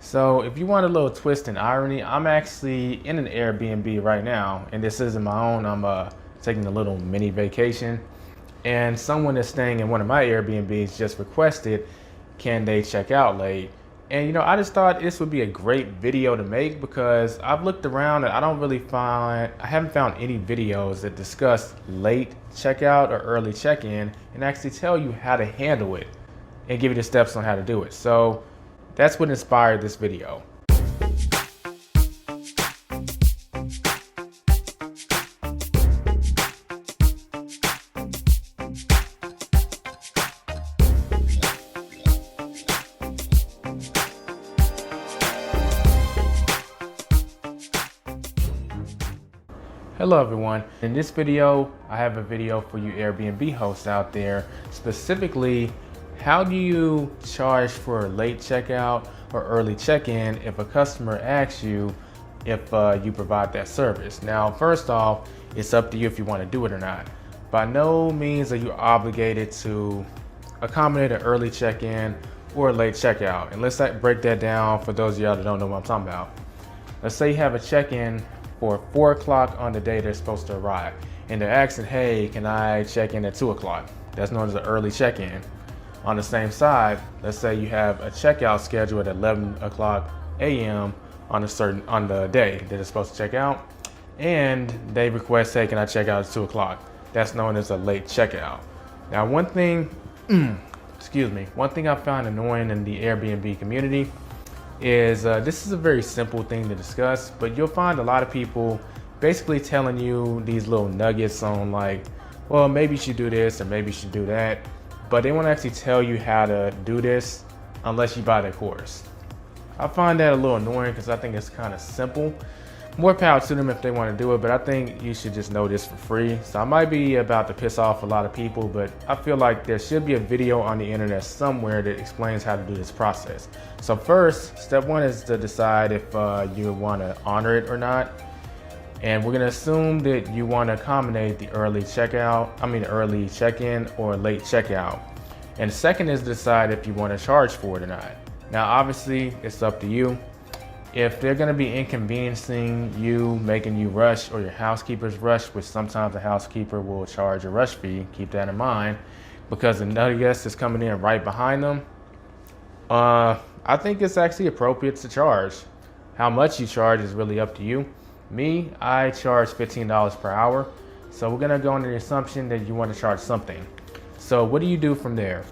So if you want a little twist and irony, I'm actually in an Airbnb right now, and this isn't my own. I'm taking a little mini vacation, and someone that's staying in one of my Airbnbs just requested, can they check out late? And I just thought this would be a great video to make because I've looked around and I haven't found any videos that discuss late checkout or early check-in and actually tell you how to handle it and give you the steps on how to do it. So that's what inspired this video. Hello everyone. In this video, I have a video for you Airbnb hosts out there, specifically how do you charge for late checkout or early check-in if a customer asks you if you provide that service. Now, first off, it's up to you if you want to do it or not. By no means are you obligated to accommodate an early check-in or a late checkout. And let's break that down for those of y'all that don't know what I'm talking about. Let's say you have a check-in for 4 o'clock on the day they're supposed to arrive. And they're asking, hey, can I check in at 2 o'clock? That's known as an early check-in. On the same side, let's say you have a checkout scheduled at 11 o'clock a.m. on the day that they're supposed to check out. And they request, hey, can I check out at 2 o'clock? That's known as a late checkout. Now, one thing I found annoying in the Airbnb community is this is a very simple thing to discuss, but you'll find a lot of people basically telling you these little nuggets on like, well, maybe you should do this or maybe you should do that, but they won't actually tell you how to do this unless you buy the course. I find that a little annoying because I think it's kind of simple. More power to them if they want to do it, but I think you should just know this for free. So I might be about to piss off a lot of people, but I feel like there should be a video on the internet somewhere that explains how to do this process. So first, step one is to decide if you want to honor it or not. And we're going to assume that you want to accommodate the early early check-in or late checkout. And second is to decide if you want to charge for it or not. Now, obviously, it's up to you. If they're going to be inconveniencing you, making you rush, or your housekeepers rush, which sometimes the housekeeper will charge a rush fee, keep that in mind, because another guest is coming in right behind them, I think it's actually appropriate to charge. How much you charge is really up to you. Me, I charge $15 per hour. So we're going to go under the assumption that you want to charge something. So what do you do from there?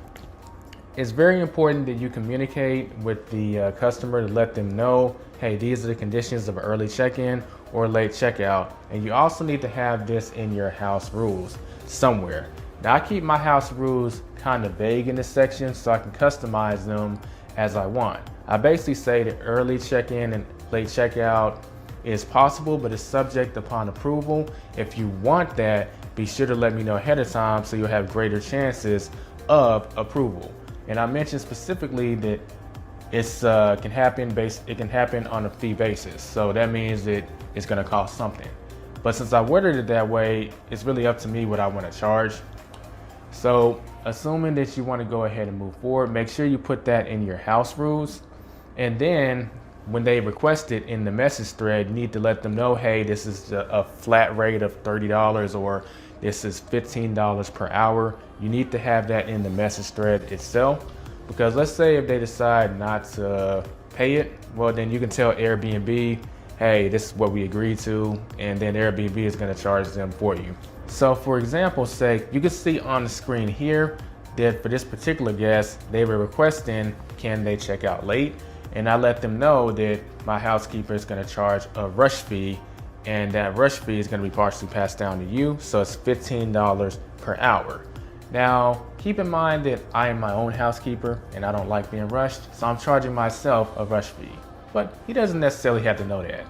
It's very important that you communicate with the customer to let them know, hey, these are the conditions of early check-in or late checkout. And you also need to have this in your house rules somewhere. Now, I keep my house rules kind of vague in this section so I can customize them as I want. I basically say that early check-in and late checkout is possible, but it's subject upon approval. If you want that, be sure to let me know ahead of time so you'll have greater chances of approval. And I mentioned specifically that it can happen on a fee basis. So that means that it's going to cost something. But since I worded it that way, it's really up to me what I want to charge. So assuming that you want to go ahead and move forward, make sure you put that in your house rules. And then when they request it in the message thread, you need to let them know, hey, this is a flat rate of $30 or this is $15 per hour. You need to have that in the message thread itself, because let's say if they decide not to pay it, well, then you can tell Airbnb, hey, this is what we agreed to, and then Airbnb is going to charge them for you. So for example's sake, you can see on the screen here that for this particular guest, they were requesting, can they check out late? And I let them know that my housekeeper is going to charge a rush fee, and that rush fee is going to be partially passed down to you. So it's $15 per hour. Now, keep in mind that I am my own housekeeper and I don't like being rushed, so I'm charging myself a rush fee. But he doesn't necessarily have to know that.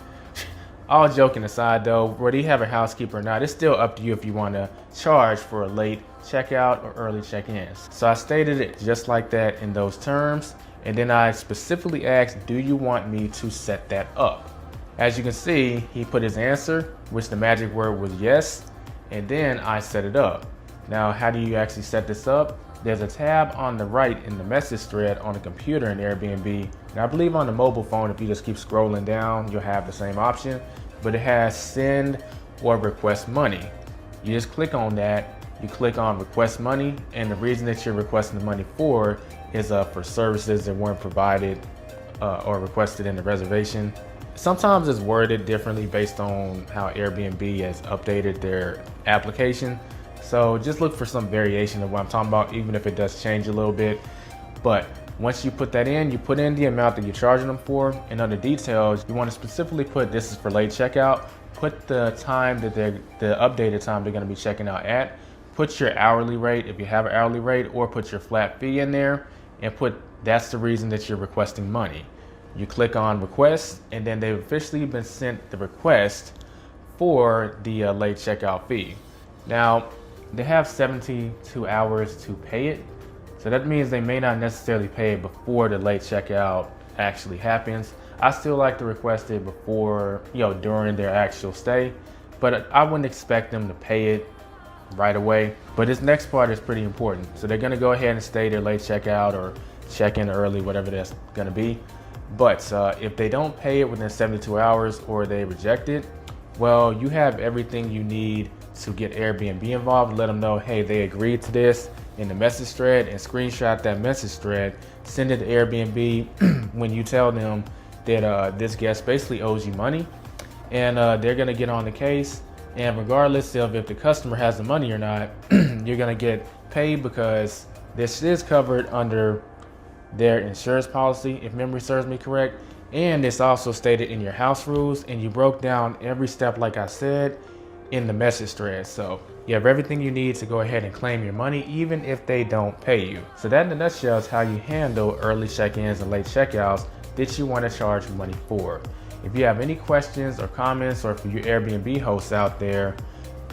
All joking aside though, whether you have a housekeeper or not, it's still up to you if you want to charge for a late checkout or early check-ins. So I stated it just like that in those terms, and then I specifically asked, do you want me to set that up? As you can see, he put his answer, which the magic word was yes, and then I set it up. Now, how do you actually set this up? there's a tab on the right in the message thread on the computer in Airbnb. And I believe on the mobile phone, if you just keep scrolling down, you'll have the same option, but it has send or request money. You just click on that, you click on request money, and the reason that you're requesting the money for is for services that weren't provided or requested in the reservation. Sometimes it's worded differently based on how Airbnb has updated their application. So just look for some variation of what I'm talking about, even if it does change a little bit. But once you put that in, you put in the amount that you're charging them for, and under details, you want to specifically put this is for late checkout. Put the time that the updated time they're going to be checking out at. Put your hourly rate if you have an hourly rate, or put your flat fee in there, and put that's the reason that you're requesting money. You click on request, and then they've officially been sent the request for the late checkout fee. Now, they have 72 hours to pay it. So that means they may not necessarily pay it before the late checkout actually happens. I still like to request it before, during their actual stay, but I wouldn't expect them to pay it right away. But this next part is pretty important. So they're gonna go ahead and stay their late checkout or check in early, whatever that's gonna be. But if they don't pay it within 72 hours or they reject it, well, you have everything you need to get Airbnb involved. Let them know, hey, they agreed to this in the message thread, and screenshot that message thread, send it to Airbnb when you tell them that this guest basically owes you money, and they're gonna get on the case. And regardless of if the customer has the money or not, you're gonna get paid because this is covered under their insurance policy, if memory serves me correct. And it's also stated in your house rules, and you broke down every step, like I said, in the message thread. So you have everything you need to go ahead and claim your money, even if they don't pay you. So that in a nutshell is how you handle early check-ins and late checkouts that you want to charge money for. If you have any questions or comments, or for you Airbnb hosts out there,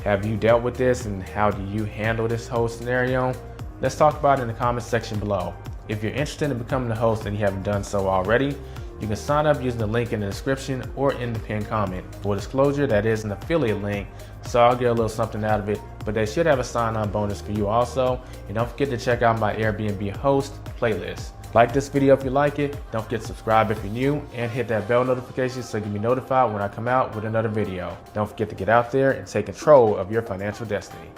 have you dealt with this and how do you handle this whole scenario? Let's talk about it in the comments section below. If you're interested in becoming a host and you haven't done so already, you can sign up using the link in the description or in the pinned comment. Full disclosure, that is an affiliate link, so I'll get a little something out of it, but they should have a sign-on bonus for you also. And don't forget to check out my Airbnb host playlist. Like this video if you like it, don't forget to subscribe if you're new, and hit that bell notification so you can be notified when I come out with another video. Don't forget to get out there and take control of your financial destiny.